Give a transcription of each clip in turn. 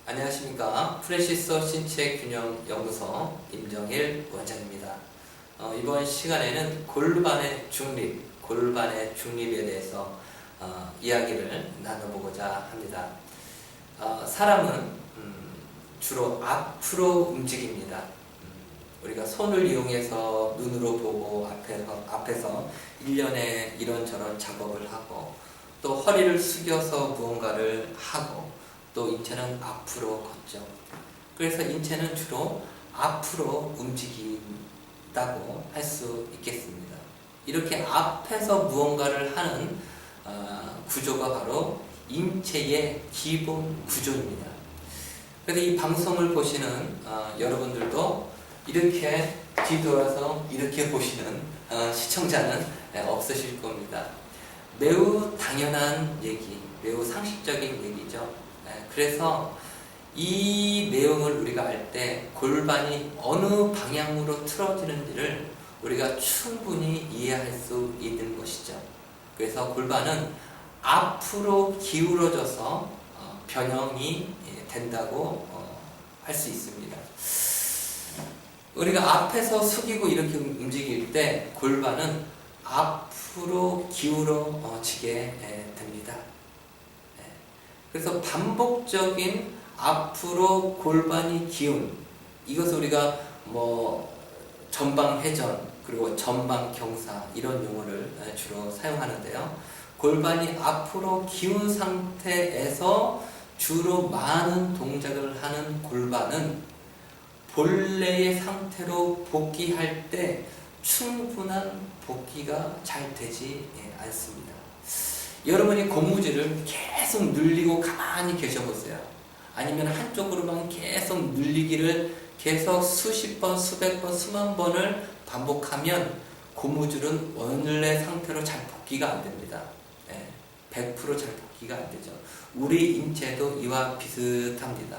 안녕하십니까. 프레시서 신체 균형 연구소 임정일 원장입니다. 이번 시간에는 골반의 중립에 대해서 이야기를 나눠보고자 합니다. 사람은 주로 앞으로 움직입니다. 우리가 손을 이용해서 눈으로 보고 앞에서 일련의 이런저런 작업을 하고, 또 허리를 숙여서 무언가를 하고, 또 인체는 앞으로 걷죠. 그래서 인체는 주로 앞으로 움직인다고 할 수 있겠습니다. 이렇게 앞에서 무언가를 하는 구조가 바로 인체의 기본 구조입니다. 그래서 이 방송을 보시는 여러분들도 이렇게 뒤돌아서 이렇게 보시는 시청자는 없으실 겁니다. 매우 당연한 얘기, 매우 상식적인 얘기죠. 그래서 이 내용을 우리가 알 때 골반이 어느 방향으로 틀어지는지를 우리가 충분히 이해할 수 있는 것이죠. 그래서 골반은 앞으로 기울어져서 변형이 된다고 할 수 있습니다. 우리가 앞에서 숙이고 이렇게 움직일 때 골반은 앞으로 기울어지게 됩니다. 그래서 반복적인 앞으로 골반이 기운, 이것을 우리가 전방 회전 그리고 전방 경사 이런 용어를 주로 사용하는데요. 골반이 앞으로 기운 상태에서 주로 많은 동작을 하는 골반은 본래의 상태로 복귀할 때 충분한 복귀가 잘 되지 않습니다. 여러분이 고무줄을 계속 늘리고 가만히 계셔보세요. 아니면 한쪽으로만 계속 늘리기를 계속 수십 번, 수백 번, 수만 번을 반복하면 고무줄은 원래 상태로 잘 복귀가 안 됩니다. 100% 잘 복귀가 안 되죠. 우리 인체도 이와 비슷합니다.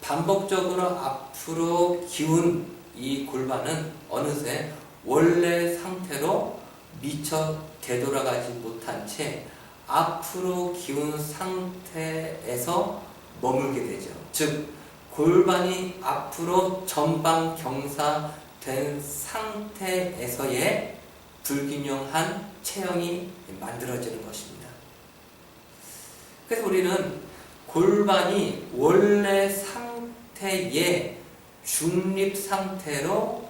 반복적으로 앞으로 기운 이 골반은 어느새 원래 상태로 미처 되돌아가지 못한 채 앞으로 기운 상태에서 머물게 되죠. 즉 골반이 앞으로 전방 경사된 상태에서의 불균형한 체형이 만들어지는 것입니다. 그래서 우리는 골반이 원래 상태의 중립 상태로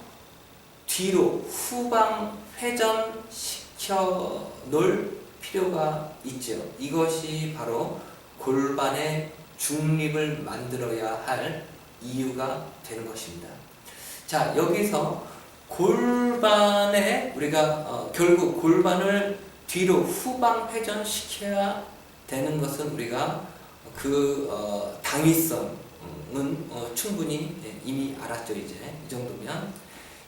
뒤로 후방 회전시켜 놓을 필요가 있죠. 이것이 바로 골반의 중립을 만들어야 할 이유가 되는 것입니다. 자, 여기서 골반에 우리가 결국 골반을 뒤로 후방 회전시켜야 되는 것은 우리가 당위성은 충분히 이미 알았죠. 이제 이 정도면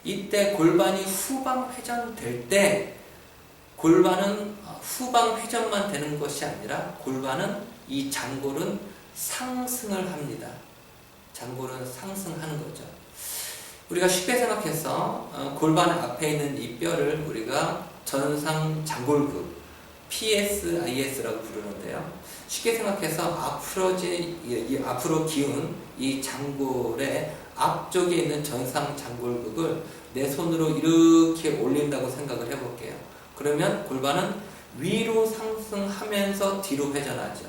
이때 골반이 후방 회전될 때 골반은 후방 회전만 되는 것이 아니라 골반은 이 장골은 상승을 합니다. 장골은 상승하는 거죠. 우리가 쉽게 생각해서 골반 앞에 있는 이 뼈를 우리가 전상 장골근 PSIS라고 부르는데요. 쉽게 생각해서 앞으로 기운 이 장골의 앞쪽에 있는 전상 장골극을 내 손으로 이렇게 올린다고 생각을 해볼게요. 그러면 골반은 위로 상승하면서 뒤로 회전하죠.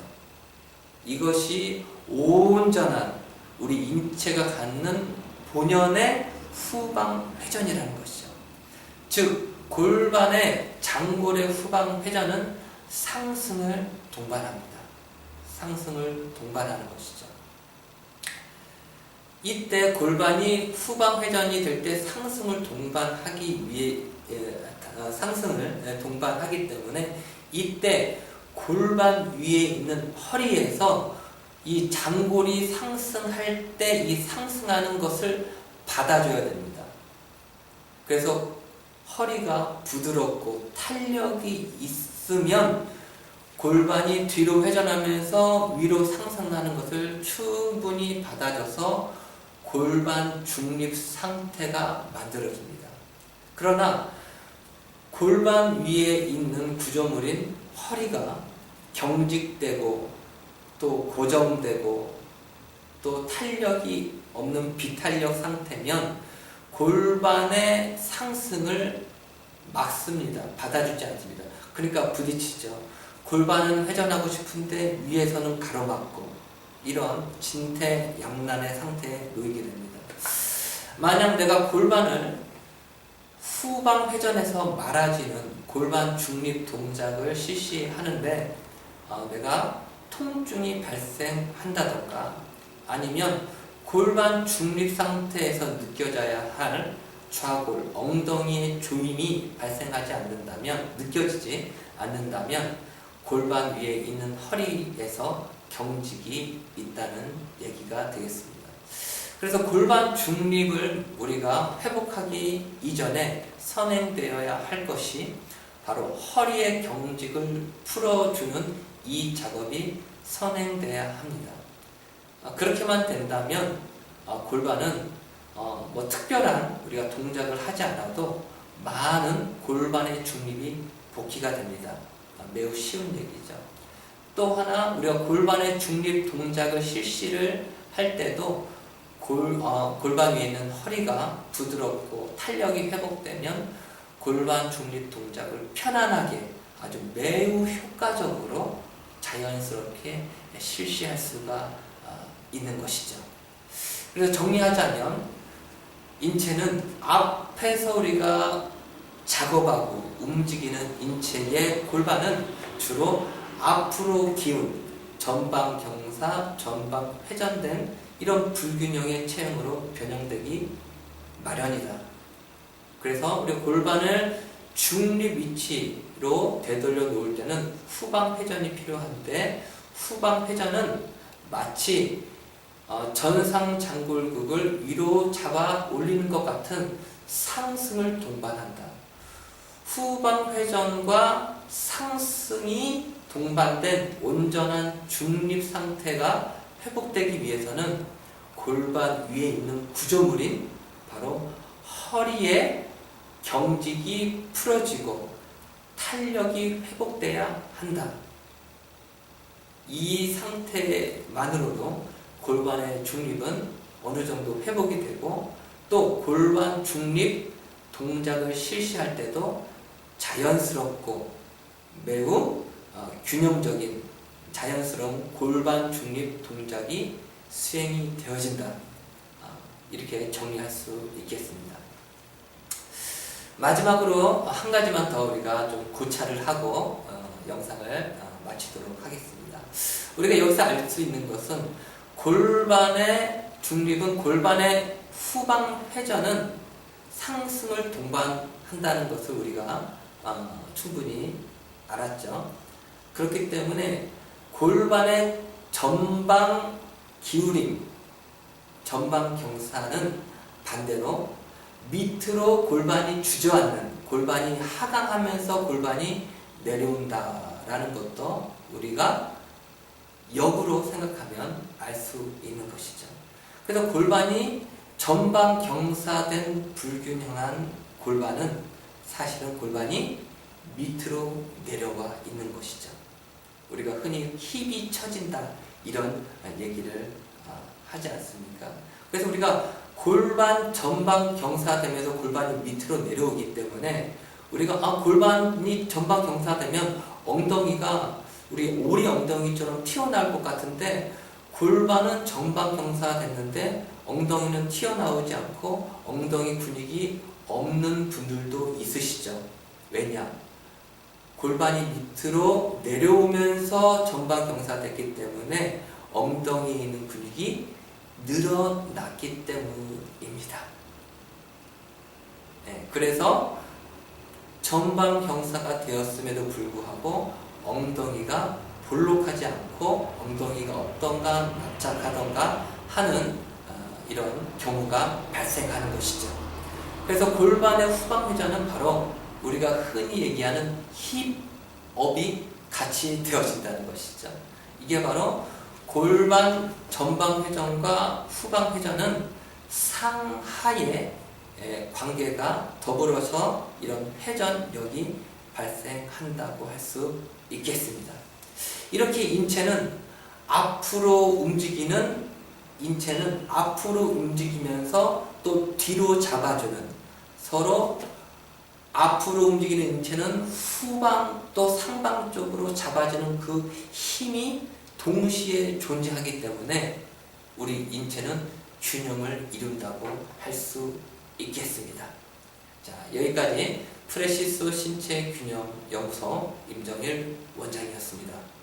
이것이 온전한 우리 인체가 갖는 본연의 후방 회전이라는 것이죠. 즉 골반의 장골의 후방 회전은 상승을 동반합니다. 상승을 동반하는 것이죠. 이때 골반이 후방 회전이 될 때 상승을 동반하기 때문에 이때 골반 위에 있는 허리에서 이 장골이 상승할 때 이 상승하는 것을 받아줘야 됩니다. 그래서 허리가 부드럽고 탄력이 있으면 골반이 뒤로 회전하면서 위로 상승하는 것을 충분히 받아줘서 골반 중립 상태가 만들어집니다. 그러나 골반 위에 있는 구조물인 허리가 경직되고 또 고정되고 또 탄력이 없는 비탄력 상태면 골반의 상승을 막습니다. 받아주지 않습니다. 그러니까 부딪히죠. 골반은 회전하고 싶은데 위에서는 가로막고 이런 진퇴양난의 상태에 놓이게 됩니다. 만약 내가 골반을 후방 회전해서 말아지는 골반 중립 동작을 실시하는데 내가 통증이 발생한다던가 아니면 골반 중립 상태에서 느껴져야 할 좌골, 엉덩이의 조임이 발생하지 않는다면, 느껴지지 않는다면 골반 위에 있는 허리에서 경직이 있다는 얘기가 되겠습니다. 그래서 골반 중립을 우리가 회복하기 이전에 선행되어야 할 것이 바로 허리의 경직을 풀어주는 이 작업이 선행돼야 합니다. 그렇게만 된다면 골반은 뭐 특별한 우리가 동작을 하지 않아도 많은 골반의 중립이 복귀가 됩니다. 매우 쉬운 얘기죠. 또 하나 우리가 골반의 중립 동작을 실시를 할 때도 골반 위에 있는 허리가 부드럽고 탄력이 회복되면 골반 중립 동작을 편안하게 아주 매우 효과적으로 자연스럽게 실시할 수가 있는 것이죠. 그래서 정리하자면 인체는 앞에서 우리가 작업하고 움직이는 인체의 골반은 주로 앞으로 기운, 전방 경사, 전방 회전된 이런 불균형의 체형으로 변형되기 마련이다. 그래서 우리 골반을 중립 위치로 되돌려 놓을 때는 후방 회전이 필요한데 후방 회전은 마치 전상 장골극을 위로 잡아 올리는 것 같은 상승을 동반한다. 후방 회전과 상승이 동반된 온전한 중립 상태가 회복되기 위해서는 골반 위에 있는 구조물인 바로 허리의 경직이 풀어지고 탄력이 회복돼야 한다. 이 상태만으로도 골반의 중립은 어느 정도 회복이 되고 또 골반 중립 동작을 실시할 때도 자연스럽고 매우 균형적인 자연스러운 골반 중립 동작이 수행이 되어진다. 이렇게 정리할 수 있겠습니다. 마지막으로 한 가지만 더 우리가 좀 고찰을 하고 영상을 마치도록 하겠습니다. 우리가 여기서 알 수 있는 것은 골반의 중립은 골반의 후방 회전은 상승을 동반한다는 것을 우리가 충분히 알았죠. 그렇기 때문에 골반의 전방 기울임, 전방 경사는 반대로 밑으로 골반이 주저앉는, 골반이 하강하면서 골반이 내려온다라는 것도 우리가 역으로 생각하면 알 수 있는 것이죠. 그래서 골반이 전방 경사된 불균형한 골반은 사실은 골반이 밑으로 내려와 있는 것이죠. 우리가 흔히 힙이 처진다 이런 얘기를 하지 않습니까? 그래서 우리가 골반 전방 경사되면서 골반이 밑으로 내려오기 때문에 우리가 골반이 전방 경사되면 엉덩이가 우리 오리 엉덩이처럼 튀어나올 것 같은데 골반은 전방 경사됐는데 엉덩이는 튀어나오지 않고 엉덩이 근육이 없는 분들도 있으시죠. 왜냐? 골반이 밑으로 내려오면서 전방 경사됐기 때문에 엉덩이에 있는 근육이 늘어났기 때문입니다. 그래서 전방 경사가 되었음에도 불구하고 엉덩이가 볼록하지 않고 엉덩이가 어떤가 납작하던가 하는 이런 경우가 발생하는 것이죠. 그래서 골반의 후방 회전은 바로 우리가 흔히 얘기하는 힙업이 같이 되어진다는 것이죠. 이게 바로 골반 전방 회전과 후방 회전은 상하의 관계가 더불어서 이런 회전력이 발생한다고 할 수 있겠습니다. 이렇게 인체는 앞으로 움직이는 인체는 앞으로 움직이면서 또 뒤로 잡아주는, 서로 앞으로 움직이는 인체는 후방 또 상방 쪽으로 잡아주는 그 힘이 동시에 존재하기 때문에 우리 인체는 균형을 이룬다고 할 수 있겠습니다. 자, 여기까지 프레시스 신체 균형 연구소 임정일 원장이었습니다.